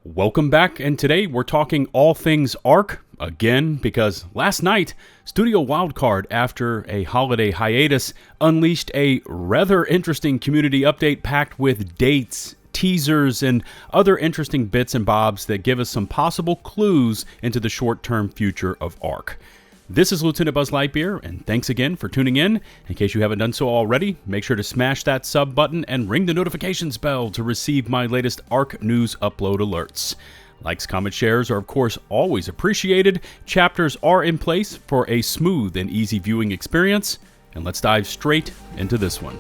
Welcome back, and today we're talking all things Ark, again, because last night, Studio Wildcard, after a holiday hiatus, unleashed a rather interesting community update packed with dates, teasers, and other interesting bits and bobs that give us some possible clues into the short-term future of Ark. This is LtBuzzLitebeer, and thanks again for tuning in. In case you haven't done so already, make sure to smash that sub button and ring the notifications bell to receive my latest Ark news upload alerts. Likes, comments, shares are of course always appreciated. Chapters are in place for a smooth and easy viewing experience, and let's dive straight into this one.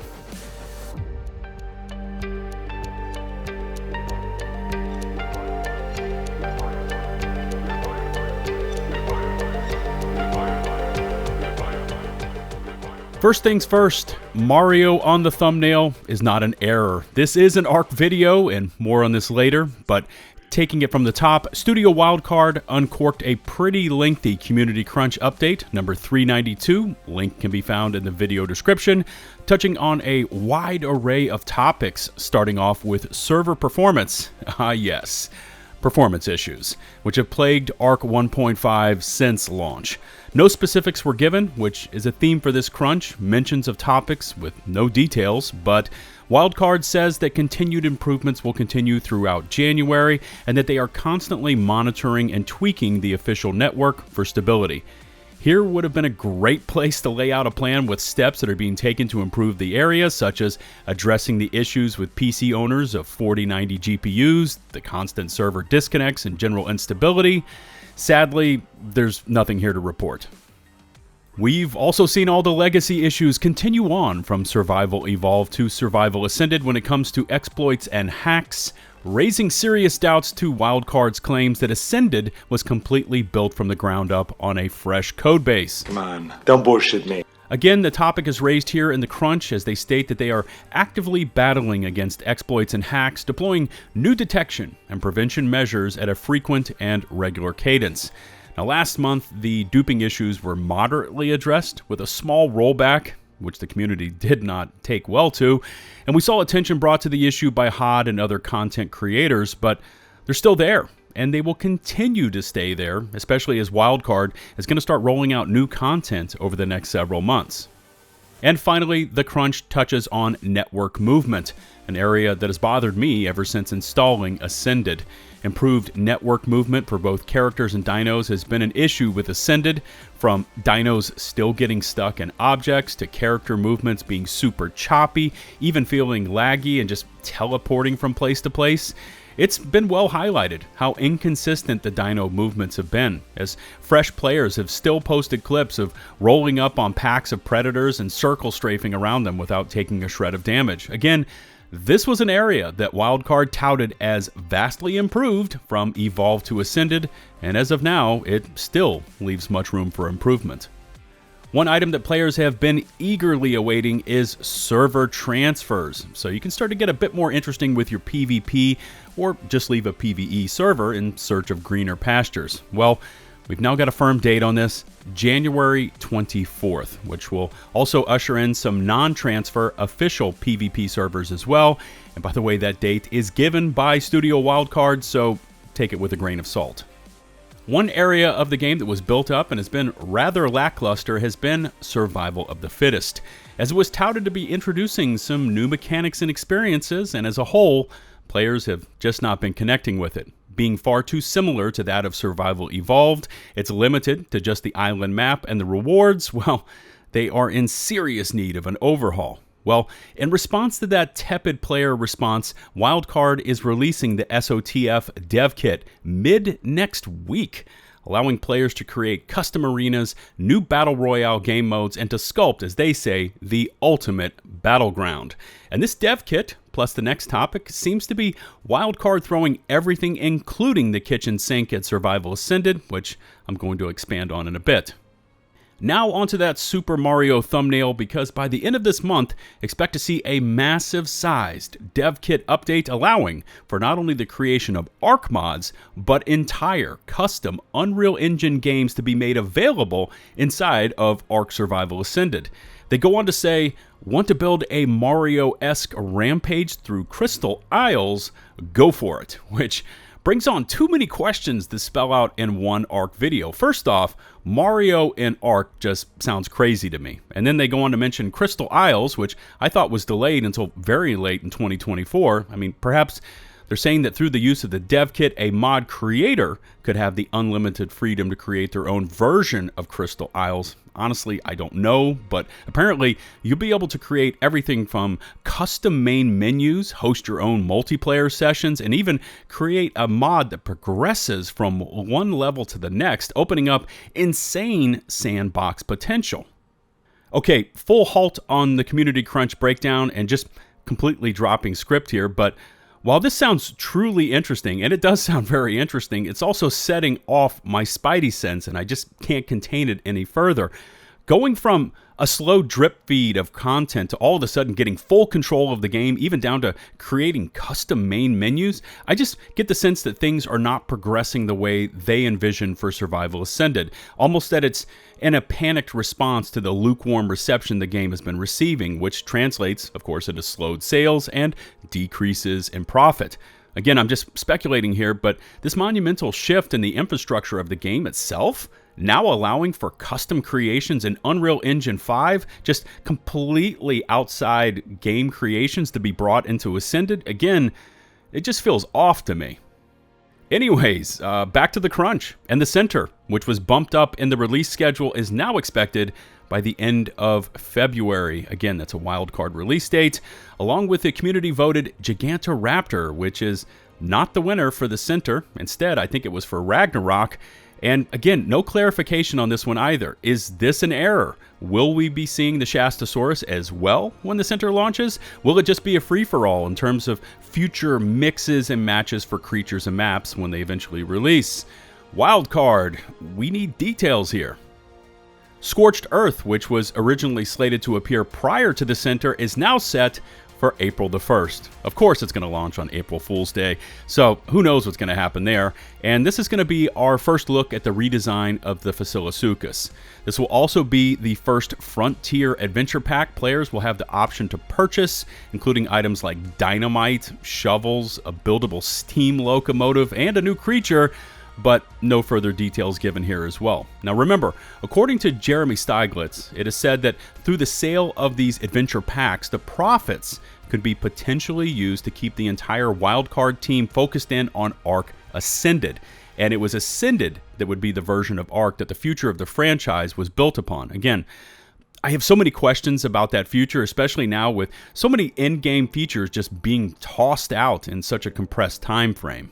First things first, Mario on the thumbnail is not an error. This is an Ark video, and more on this later, but taking it from the top, Studio Wildcard uncorked a pretty lengthy Community Crunch update, number 392, link can be found in the video description, touching on a wide array of topics, starting off with server performance. Yes, performance issues, which have plagued Ark 1.5 since launch. No specifics were given, which is a theme for this crunch, mentions of topics with no details, but Wildcard says that continued improvements will continue throughout January and that they are constantly monitoring and tweaking the official network for stability. Here would have been a great place to lay out a plan with steps that are being taken to improve the area, such as addressing the issues with PC owners of 4090 GPUs, the constant server disconnects, and general instability. Sadly, there's nothing here to report. We've also seen all the legacy issues continue on from Survival Evolved to Survival Ascended when it comes to exploits and hacks, raising serious doubts to Wildcard's claims that Ascended was completely built from the ground up on a fresh codebase. Come on, don't bullshit me. Again, the topic is raised here in the crunch as they state that they are actively battling against exploits and hacks, deploying new detection and prevention measures at a frequent and regular cadence. Now, last month, the duping issues were moderately addressed with a small rollback, which the community did not take well to, and we saw attention brought to the issue by HOD and other content creators, but they're still there. And they will continue to stay there, especially as Wildcard is going to start rolling out new content over the next several months. And finally, the crunch touches on network movement, an area that has bothered me ever since installing Ascended. Improved network movement for both characters and dinos has been an issue with Ascended, from dinos still getting stuck in objects to character movements being super choppy, even feeling laggy and just teleporting from place to place. It's been well highlighted how inconsistent the dino movements have been, as fresh players have still posted clips of rolling up on packs of predators and circle strafing around them without taking a shred of damage. Again, this was an area that Wildcard touted as vastly improved from Evolved to Ascended, and as of now, it still leaves much room for improvement. One item that players have been eagerly awaiting is server transfers, so you can start to get a bit more interesting with your PvP, or just leave a PvE server in search of greener pastures. Well, we've now got a firm date on this, January 24th, which will also usher in some non-transfer official PvP servers as well. And by the way, that date is given by Studio Wildcard, so take it with a grain of salt. One area of the game that was built up and has been rather lackluster has been Survival of the Fittest, as it was touted to be introducing some new mechanics and experiences, and as a whole, players have just not been connecting with it. Being far too similar to that of Survival Evolved, it's limited to just the island map, and the rewards, well, they are in serious need of an overhaul. Well, in response to that tepid player response, Wildcard is releasing the SOTF Dev Kit mid-next week, allowing players to create custom arenas, new Battle Royale game modes, and to sculpt, as they say, the ultimate battleground. And this Dev Kit, plus the next topic, seems to be Wildcard throwing everything, including the kitchen sink at Survival Ascended, which I'm going to expand on in a bit. Now onto that Super Mario thumbnail, because by the end of this month, expect to see a massive sized dev kit update allowing for not only the creation of Ark mods, but entire custom Unreal Engine games to be made available inside of Ark Survival Ascended. They go on to say, want to build a Mario-esque rampage through Crystal Isles? Go for it, which brings on too many questions to spell out in one Ark video. First off, Mario in Ark just sounds crazy to me. And then they go on to mention Crystal Isles, which I thought was delayed until very late in 2024. I mean, perhaps they're saying that through the use of the dev kit, a mod creator could have the unlimited freedom to create their own version of Crystal Isles. Honestly, I don't know, but apparently you'll be able to create everything from custom main menus, host your own multiplayer sessions, and even create a mod that progresses from one level to the next, opening up insane sandbox potential. Okay, full halt on the community crunch breakdown and just completely dropping script here, but while this sounds truly interesting, and it does sound very interesting, it's also setting off my spidey sense, and I just can't contain it any further. Going from a slow drip feed of content to all of a sudden getting full control of the game, even down to creating custom main menus, I just get the sense that things are not progressing the way they envisioned for Survival Ascended. Almost that it's in a panicked response to the lukewarm reception the game has been receiving, which translates, of course, into slowed sales and decreases in profit. Again, I'm just speculating here, but this monumental shift in the infrastructure of the game itself, now allowing for custom creations in Unreal Engine 5, just completely outside game creations to be brought into Ascended, again, it just feels off to me. Anyways, back to the crunch, and the center, which was bumped up in the release schedule, is now expected by the end of February. Again, that's a wildcard release date, along with the community-voted Gigantoraptor, which is not the winner for the center. Instead, I think it was for Ragnarok. And again, no clarification on this one either. Is this an error? Will we be seeing the Shastasaurus as well when the center launches? Will it just be a free-for-all in terms of future mixes and matches for creatures and maps when they eventually release? Wildcard, we need details here. Scorched Earth, which was originally slated to appear prior to the center, is now set for April the 1st. Of course, it's going to launch on April Fool's Day, so who knows what's going to happen there. And this is going to be our first look at the redesign of the Facilosuchus. This will also be the first Frontier Adventure Pack players will have the option to purchase, including items like dynamite, shovels, a buildable steam locomotive, and a new creature, but no further details given here as well. Now remember, according to Jeremy Steiglitz, it is said that through the sale of these adventure packs, the profits could be potentially used to keep the entire wildcard team focused in on Ark Ascended. And it was Ascended that would be the version of Ark that the future of the franchise was built upon. Again, I have so many questions about that future, especially now with so many in-game features just being tossed out in such a compressed time frame.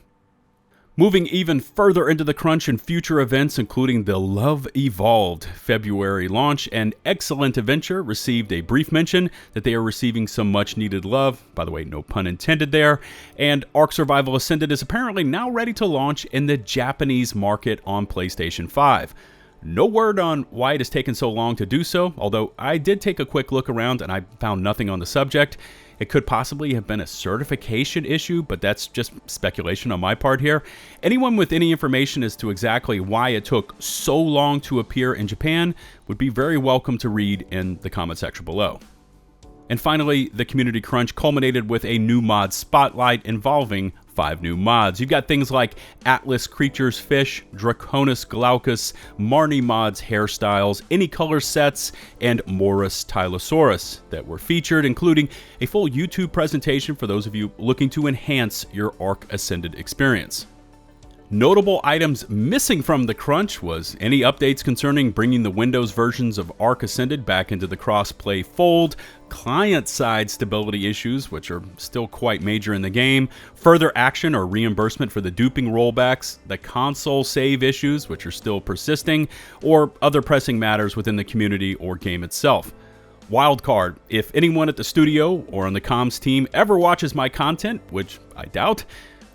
Moving even further into the crunch and future events, including the Love Evolved February launch, and Excellent Adventure received a brief mention that they are receiving some much needed love. By the way, no pun intended there. And Ark Survival Ascended is apparently now ready to launch in the Japanese market on PlayStation 5. No word on why it has taken so long to do so, although I did take a quick look around and I found nothing on the subject. It could possibly have been a certification issue, but that's just speculation on my part here. Anyone with any information as to exactly why it took so long to appear in Japan would be very welcome to read in the comment section below. And finally, the community crunch culminated with a new mod spotlight involving 5 new mods. You've got things like Atlas Creatures Fish, Draconis Glaucus, Marnie Mods hairstyles, any color sets, and Morus Tylosaurus that were featured, including a full YouTube presentation for those of you looking to enhance your Ark Ascended experience. Notable items missing from the crunch was any updates concerning bringing the Windows versions of Ark Ascended back into the cross-play fold, client-side stability issues, which are still quite major in the game, further action or reimbursement for the duping rollbacks, the console save issues, which are still persisting, or other pressing matters within the community or game itself. Wildcard, if anyone at the studio or on the comms team ever watches my content, which I doubt,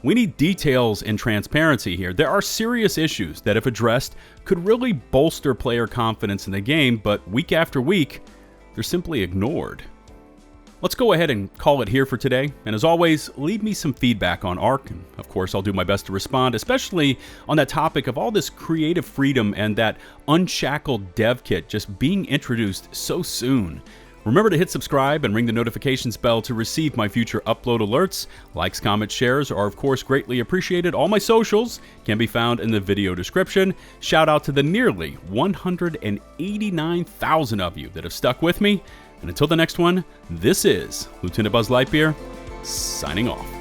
we need details and transparency here. There are serious issues that, if addressed, could really bolster player confidence in the game, but week after week, they're simply ignored. Let's go ahead and call it here for today, and as always, leave me some feedback on Ark, and of course I'll do my best to respond, especially on that topic of all this creative freedom and that unshackled dev kit just being introduced so soon. Remember to hit subscribe and ring the notifications bell to receive my future upload alerts. Likes, comments, shares are of course greatly appreciated. All my socials can be found in the video description. Shout out to the nearly 189,000 of you that have stuck with me. And until the next one, this is LtBuzzLitebeer signing off.